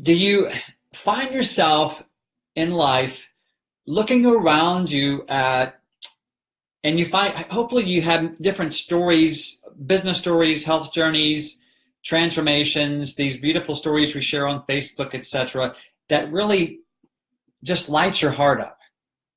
Do you find yourself in life looking around you at, and you find, hopefully you have different stories, business stories, health journeys, transformations, these beautiful stories we share on Facebook, etc., that really just lights your heart up.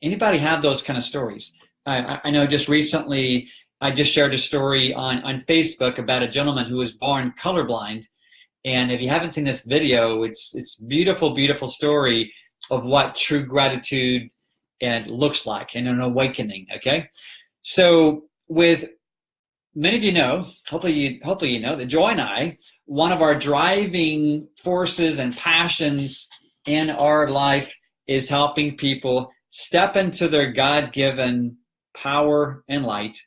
Anybody have those kind of stories? I know just recently I just shared a story on Facebook about a gentleman who was born colorblind. And if you haven't seen this video, it's beautiful, beautiful story of what true gratitude and looks like and an awakening. Okay, so with many of you know, hopefully you know that Joy and I, one of our driving forces and passions in our life is helping people step into their God-given power and light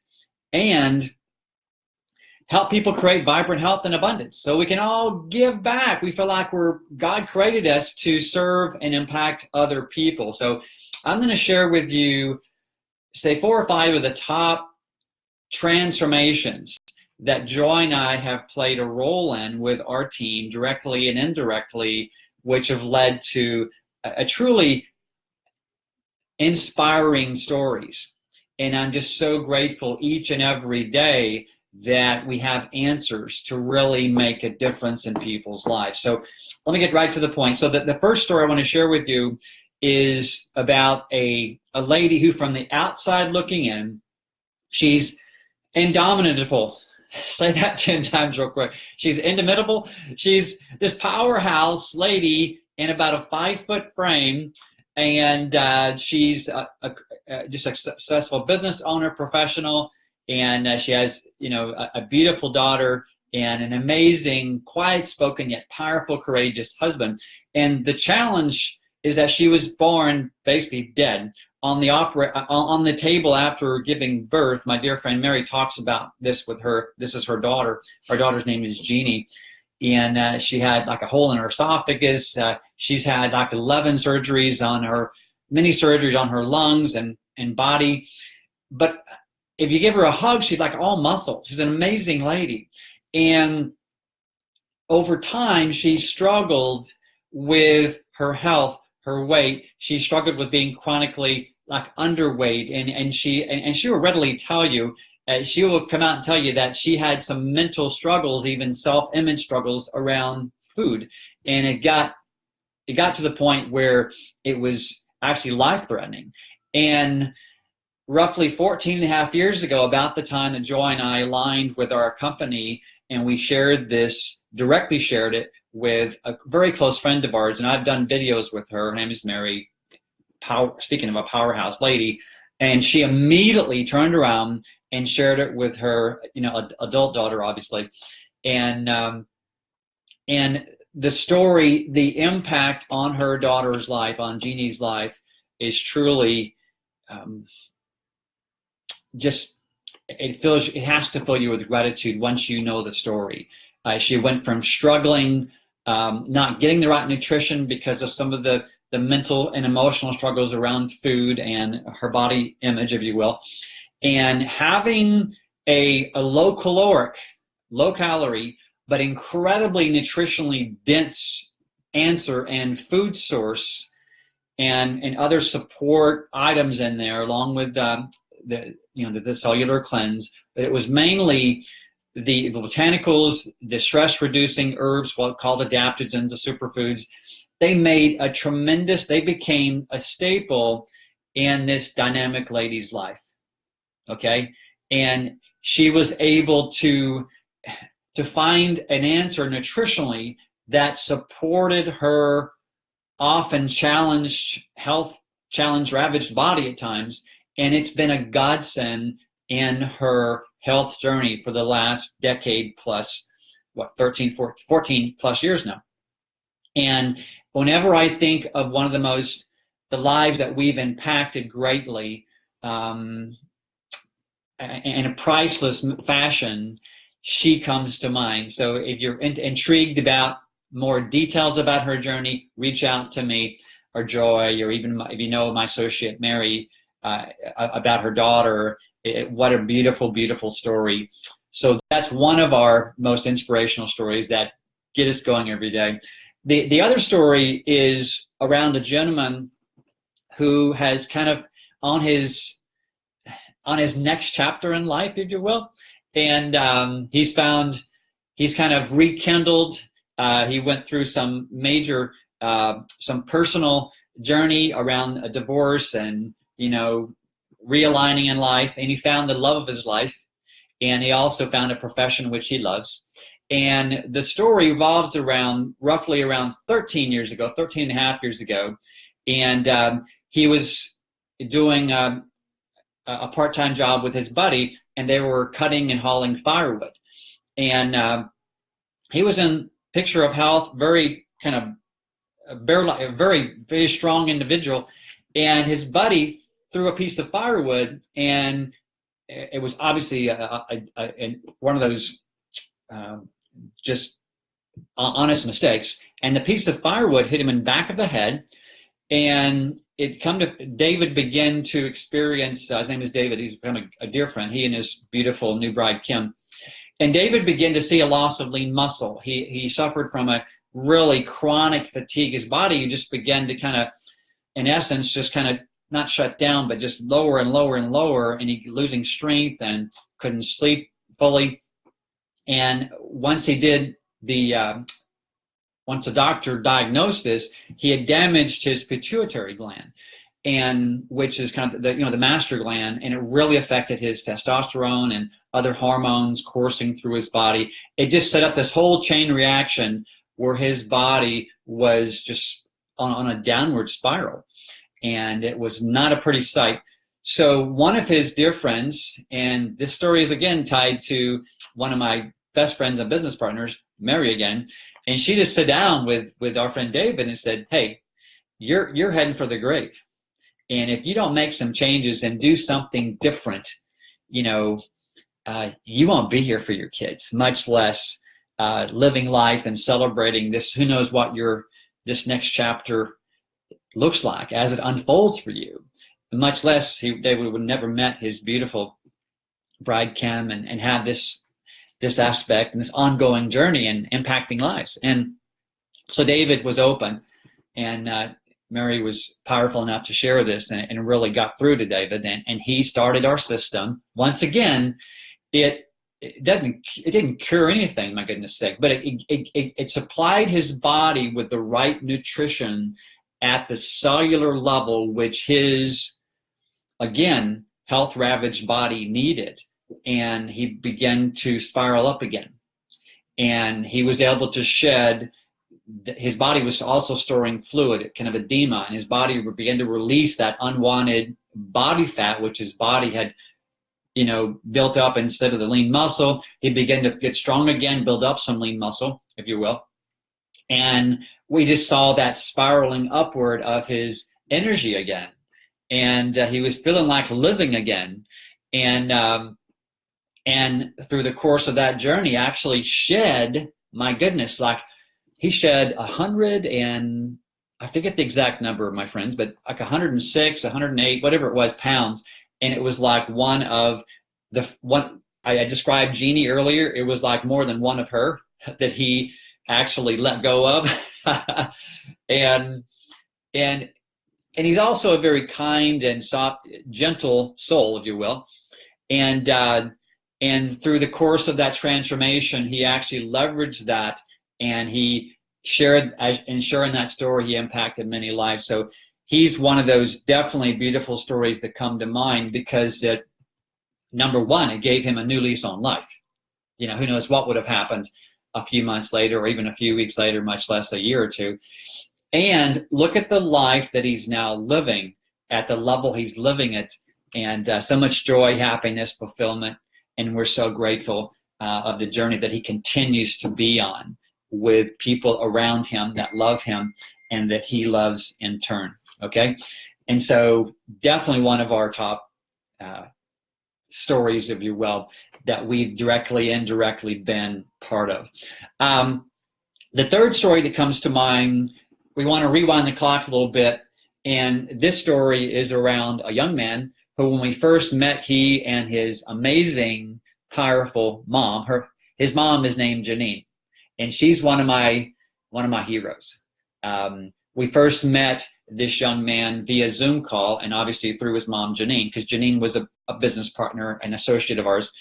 and help people create vibrant health and abundance so we can all give back. We feel like God created us to serve and impact other people. So I'm going to share with you, say, 4 or 5 of the top transformations that Joy and I have played a role in with our team, directly and indirectly, which have led to a truly inspiring stories. And I'm just so grateful each and every day that we have answers to really make a difference in people's lives. So let me get right to the point. So the first story I want to share with you is about a lady who, from the outside looking in, she's indomitable. Say that 10 times real quick. She's indomitable. She's this powerhouse lady in about a 5-foot frame, and she's just a successful business owner, professional, and she has, a beautiful daughter and an amazing, quiet-spoken yet powerful, courageous husband. And the challenge is that she was born basically dead on the table after giving birth. My dear friend Mary talks about this with her. This is her daughter. Her daughter's name is Jeannie. And she had like a hole in her esophagus. She's had like 11 surgeries on her, many surgeries on her lungs and body. But if you give her a hug, she's like all muscle. She's an amazing lady. And over time, she struggled with her health, her weight. She struggled with being chronically like underweight. And she will readily tell you, she will come out and tell you that she had some mental struggles, even self-image struggles around food. And it got to the point where it was actually life-threatening. And roughly 14 and a half years ago, about the time that Joy and I aligned with our company, and we directly shared it with a very close friend of ours, and I've done videos with her. Her name is Mary, speaking of a powerhouse lady, and she immediately turned around and shared it with her, adult daughter, obviously. And the story, the impact on her daughter's life, on Jeannie's life, is truly it has to fill you with gratitude once you know the story. She went from struggling, not getting the right nutrition because of some of the mental and emotional struggles around food and her body image, if you will, and having a low caloric, low calorie, but incredibly nutritionally dense answer and food source and other support items in there, along with the cellular cleanse. But it was mainly the botanicals, the stress-reducing herbs, what called adaptogens, the superfoods. They became a staple in this dynamic lady's life. Okay, and she was able to find an answer nutritionally that supported her often health challenge ravaged body at times, and it's been a godsend in her health journey for the last decade plus, 14 plus years now. And whenever I think of one of the lives that we've impacted greatly in a priceless fashion, she comes to mind. So if you're intrigued about more details about her journey, reach out to me or Joy, or even if you know my associate Mary, about her daughter. What a beautiful, beautiful story. So that's one of our most inspirational stories that get us going every day. The other story is around a gentleman who has kind of on his next chapter in life, if you will, and he's kind of rekindled. He went through some major, some personal journey around a divorce and, realigning in life, and he found the love of his life, and he also found a profession which he loves. And the story revolves around roughly around 13 and a half years ago, and he was doing a part-time job with his buddy, and they were cutting and hauling firewood. And he was in picture of health, very kind of a very, very strong individual. And his buddy threw a piece of firewood, and it was obviously one of those just honest mistakes. And the piece of firewood hit him in the back of the head. And David began to experience, his name is David, he's become a dear friend, he and his beautiful new bride, Kim. And David began to see a loss of lean muscle. He suffered from a really chronic fatigue. His body just began to kind of, in essence, just kind of not shut down, but just lower and lower and lower, and he losing strength and couldn't sleep fully. And once the doctor diagnosed this, he had damaged his pituitary gland, and which is kind of the master gland, and it really affected his testosterone and other hormones coursing through his body. It just set up this whole chain reaction where his body was just on a downward spiral, and it was not a pretty sight. So one of his dear friends, and this story is again tied to one of my best friends and business partners, Mary again, and she just sat down with our friend David and said, "Hey, you're heading for the grave. And if you don't make some changes and do something different, you won't be here for your kids, much less living life and celebrating this. Who knows what this next chapter looks like as it unfolds for you. Much less David would never met his beautiful bride Kim and have this aspect and this ongoing journey and impacting lives." And so David was open, and Mary was powerful enough to share this, and really got through to David, and he started our system. Once again, it didn't cure anything, my goodness sake, but it supplied his body with the right nutrition at the cellular level, which his, again, health-ravaged body needed. And he began to spiral up again. And he was able to shed. His body was also storing fluid, kind of edema, and his body began to release that unwanted body fat, which his body had, built up instead of the lean muscle. He began to get strong again, build up some lean muscle, if you will. And we just saw that spiraling upward of his energy again. And he was feeling like living again. And through the course of that journey, actually shed, my goodness, like he shed 100 and I forget the exact number, my friends, but like 106, 108, whatever it was, pounds. And it was like one of I described Jeannie earlier. It was like more than one of her that he actually let go of. and he's also a very kind and soft, gentle soul, if you will. And through the course of that transformation, he actually leveraged that, and he shared, in sharing that story, he impacted many lives. So he's one of those definitely beautiful stories that come to mind, because number one, it gave him a new lease on life. Who knows what would have happened a few months later, or even a few weeks later, much less a year or two. And look at the life that he's now living at the level he's living it, and so much joy, happiness, fulfillment. And we're so grateful of the journey that he continues to be on with people around him that love him and that he loves in turn. Okay? And so definitely one of our top stories, if you will, that we've directly, indirectly been part of. The third story that comes to mind, we want to rewind the clock a little bit. And this story is around a young man who, when we first met, he and his amazing, powerful mom, his mom is named Janine, and she's one of my one of my heroes. We first met this young man via Zoom call, and obviously through his mom, Janine, because Janine was a business partner, an associate of ours.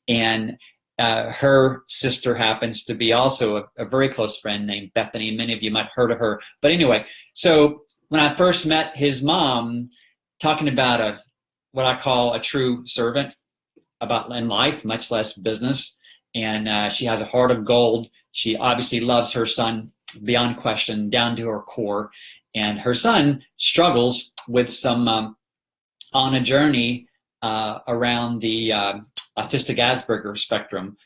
And her sister happens to be also a very close friend named Bethany. Many of you might have heard of her. But anyway, so when I first met his mom, talking about what I call a true servant about in life, much less business. And she has a heart of gold. She obviously loves her son beyond question, down to her core. And her son struggles with some on a journey around the autistic Asperger spectrum.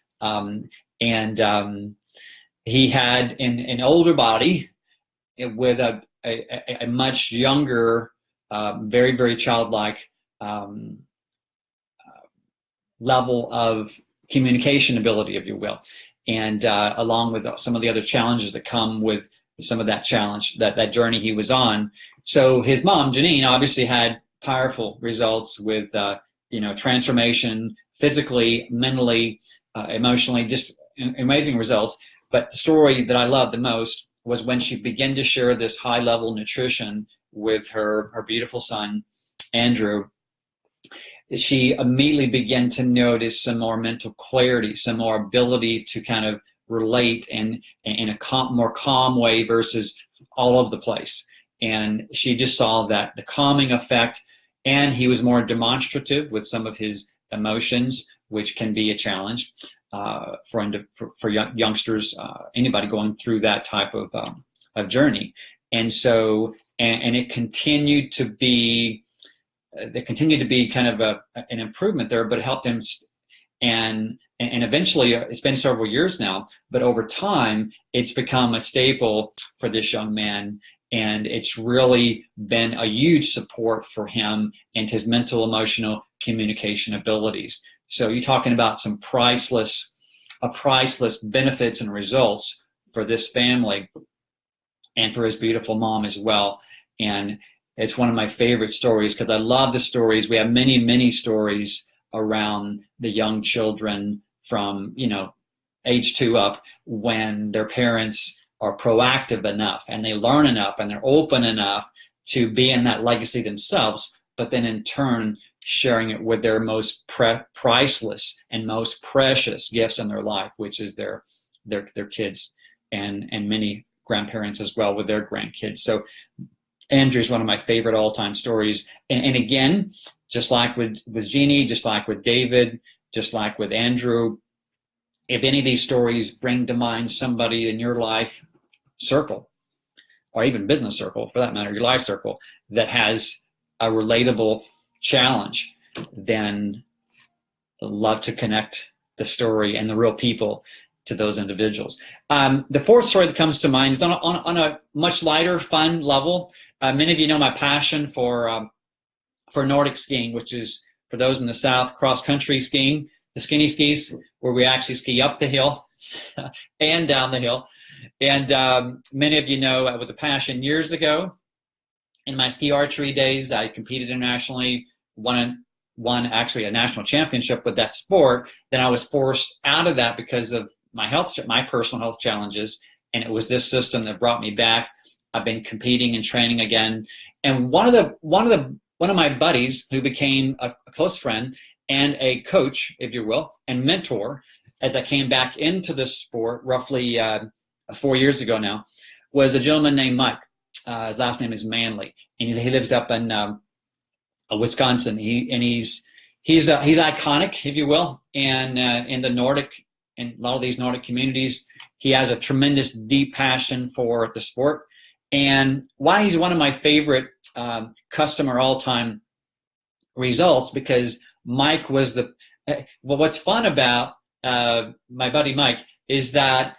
He had an older body with a much younger, very, very childlike level of communication ability, if you will, and along with some of the other challenges that come with some of that challenge, that journey he was on. So his mom, Janine, obviously had powerful results with transformation, physically, mentally, emotionally, just amazing results. But the story that I loved the most was when she began to share this high-level nutrition with her beautiful son, Andrew. She immediately began to notice some more mental clarity, some more ability to kind of relate in a more calm way versus all over the place. And she just saw that the calming effect, and he was more demonstrative with some of his emotions, which can be a challenge for youngsters, anybody going through that type of journey. And so, and it continued to be, there continued to be kind of an improvement there, but it helped him. And eventually, it's been several years now, but over time, it's become a staple for this young man. And it's really been a huge support for him and his mental, emotional communication abilities. So you're talking about some priceless benefits and results for this family and for his beautiful mom as well. And it's one of my favorite stories because I love the stories. We have many, many stories around the young children from, age 2 up, when their parents are proactive enough and they learn enough and they're open enough to be in that legacy themselves, but then in turn sharing it with their most priceless and most precious gifts in their life, which is their kids and many grandparents as well with their grandkids. So Andrew's one of my favorite all-time stories. And again, just like with Jeannie, just like with David, just like with Andrew, if any of these stories bring to mind somebody in your life circle, or even business circle for that matter, your life circle, that has a relatable challenge, then I'd love to connect the story and the real people to those individuals. The fourth story that comes to mind is on a much lighter, fun level. Many of you know my passion for Nordic skiing, which is, for those in the South, cross-country skiing, the skinny skis, where we actually ski up the hill and down the hill. And many of you know it was a passion years ago. In my ski archery days, I competed internationally, won actually a national championship with that sport. Then I was forced out of that because of my personal health challenges, and it was this system that brought me back. I've been competing and training again, and one of my buddies, who became a close friend and a coach, if you will, and mentor, as I came back into the sport roughly 4 years ago now, was a gentleman named Mike. His last name is Manley, and he lives up in Wisconsin. He's iconic, if you will, and in the Nordic, in a lot of these Nordic communities, he has a tremendous, deep passion for the sport. And why he's one of my favorite customer all-time results, because Mike was what's fun about my buddy Mike is that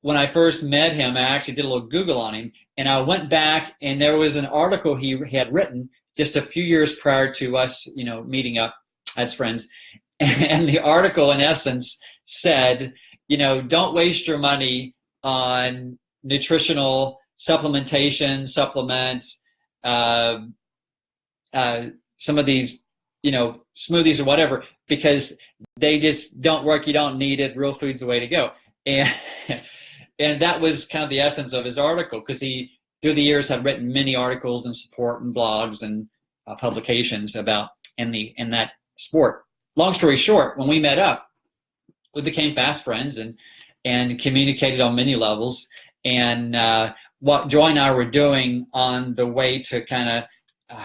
when I first met him, I actually did a little Google on him, and I went back, and there was an article he had written just a few years prior to us, meeting up as friends. And the article, in essence, said, don't waste your money on nutritional supplementation, supplements, some of these, smoothies or whatever, because they just don't work. You don't need it. Real food's the way to go. And that was kind of the essence of his article, because he, through the years, had written many articles and support and blogs and publications about in that sport. Long story short, when we met up, we became fast friends and communicated on many levels. And what Joy and I were doing on the way to kind of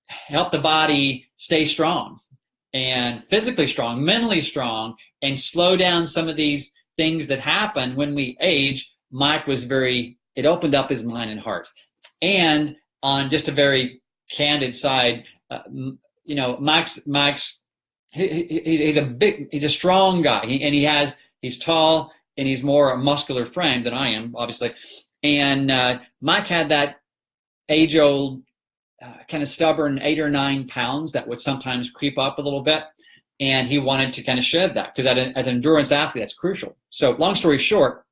help the body stay strong and physically strong, mentally strong, and slow down some of these things that happen when we age, Mike was it opened up his mind and heart. And on just a very candid side, Mike's he's a strong guy, he's tall, and he's more a muscular frame than I am, obviously. And Mike had that age-old kind of stubborn 8 or 9 pounds that would sometimes creep up a little bit, and he wanted to kind of shed that, because as an endurance athlete, that's crucial. So long story short,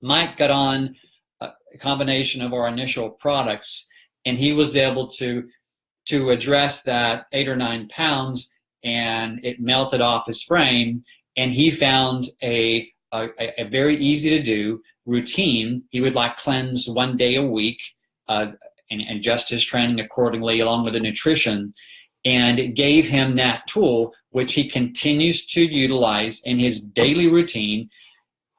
Mike got on a combination of our initial products, and he was able to address that 8 or 9 pounds, and it melted off his frame, and he found a very easy to do routine. He would cleanse 1 day a week, and adjust his training accordingly, along with the nutrition. And it gave him that tool, which he continues to utilize in his daily routine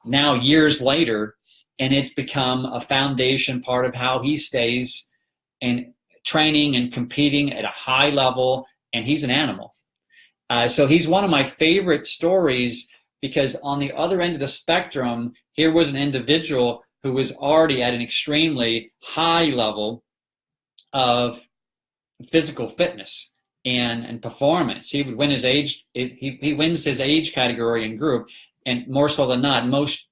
now years later, and it's become a foundation part of how he stays in training and competing at a high level, and he's an animal. So he's one of my favorite stories, because on the other end of the spectrum, here was an individual who was already at an extremely high level of physical fitness and performance. He would win his age. He wins his age category and group, and more so than not, most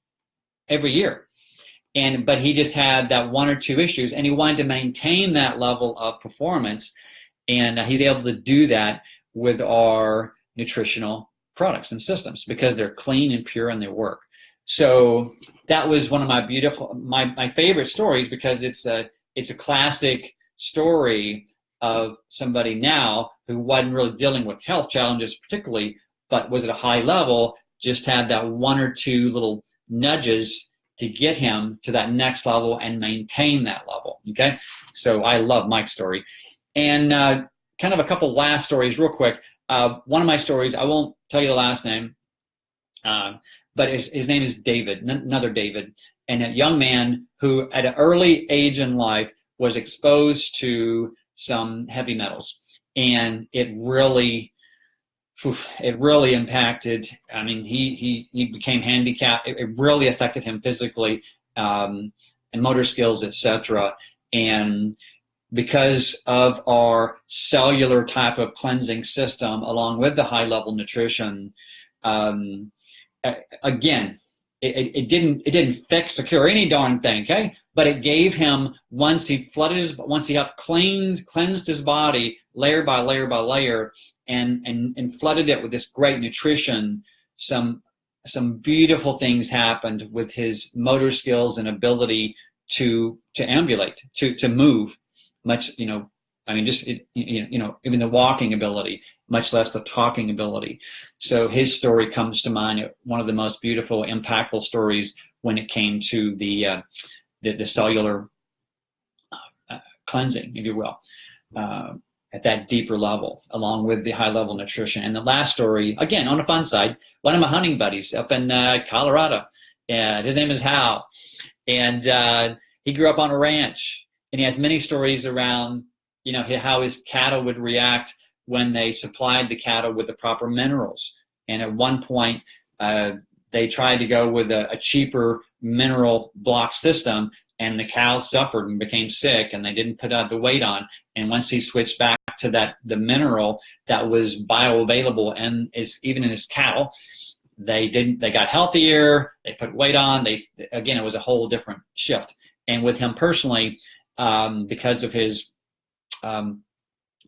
every year. But he just had that 1 or 2 issues, and he wanted to maintain that level of performance, and he's able to do that with our nutritional products and systems, because they're clean and pure and they work. So that was one of my favorite stories, because it's a classic story of somebody now who wasn't really dealing with health challenges particularly, but was at a high level, just had that 1 or 2 little nudges to get him to that next level and maintain that level. Okay, so I love Mike's story. And kind of a couple last stories real quick. One of my stories, I won't tell you the last name, but his name is David, another David, and a young man who at an early age in life was exposed to some heavy metals, and it really impacted. I mean, he became handicapped. It really affected him physically, and motor skills, etc. And because of our cellular type of cleansing system, along with the high level nutrition, again, it didn't fix or cure any darn thing, okay? But it gave him, once he helped cleansed his body layer by layer by layer, and flooded it with this great nutrition, some beautiful things happened with his motor skills and ability to ambulate, to move, much, I mean, just, even the walking ability, much less the talking ability. So his story comes to mind, one of the most beautiful, impactful stories when it came to the cellular cleansing, if you will, at that deeper level, along with the high level nutrition. And the last story, again, on the fun side, one of my hunting buddies up in Colorado, and his name is Hal, and he grew up on a ranch, and he has many stories around how his cattle would react when they supplied the cattle with the proper minerals. And at one point, they tried to go with a cheaper mineral block system, and the cows suffered and became sick, and they didn't put out the weight on. And once he switched back to the mineral that was bioavailable and is even in his cattle, they got healthier, they put weight on, again, it was a whole different shift. And with him personally, because of his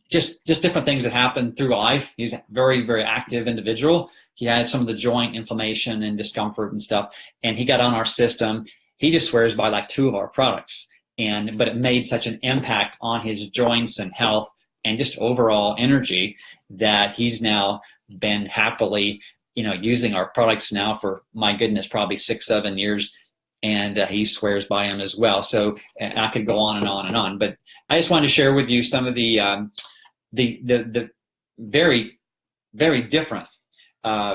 just different things that happen through life. He's a very, very active individual. He had some of the joint inflammation and discomfort and stuff, and he got on our system. He just swears by 2 of our products, but it made such an impact on his joints and health and just overall energy that he's now been happily, using our products now for, my goodness, probably 6-7 years. and he swears by them as well. So I could go on and on and on, but I just wanted to share with you some of the very, very different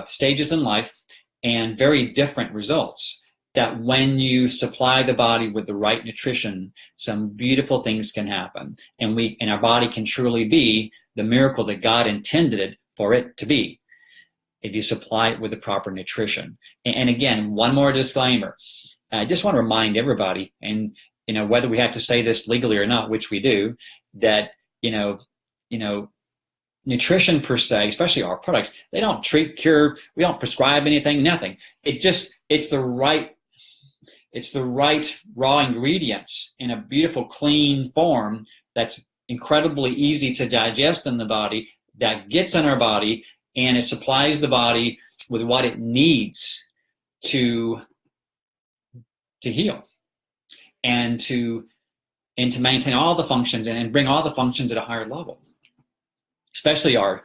stages in life and very different results, that when you supply the body with the right nutrition, some beautiful things can happen, and our body can truly be the miracle that God intended for it to be, if you supply it with the proper nutrition. And again, one more disclaimer. I just want to remind everybody, and whether we have to say this legally or not, which we do, that nutrition per se, especially our products, they don't treat, cure, we don't prescribe anything, nothing. It's the right raw ingredients in a beautiful, clean form that's incredibly easy to digest in the body, that gets in our body, and it supplies the body with what it needs to heal and to maintain all the functions and bring all the functions at a higher level. Especially our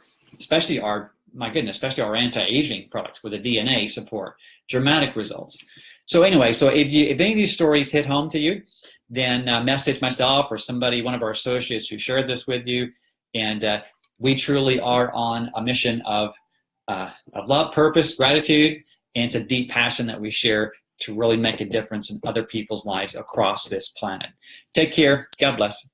anti-aging products with the DNA support, dramatic results. So anyway, so if any of these stories hit home to you, then message myself or somebody, one of our associates who shared this with you. And we truly are on a mission of love, purpose, gratitude, and it's a deep passion that we share to really make a difference in other people's lives across this planet. Take care. God bless.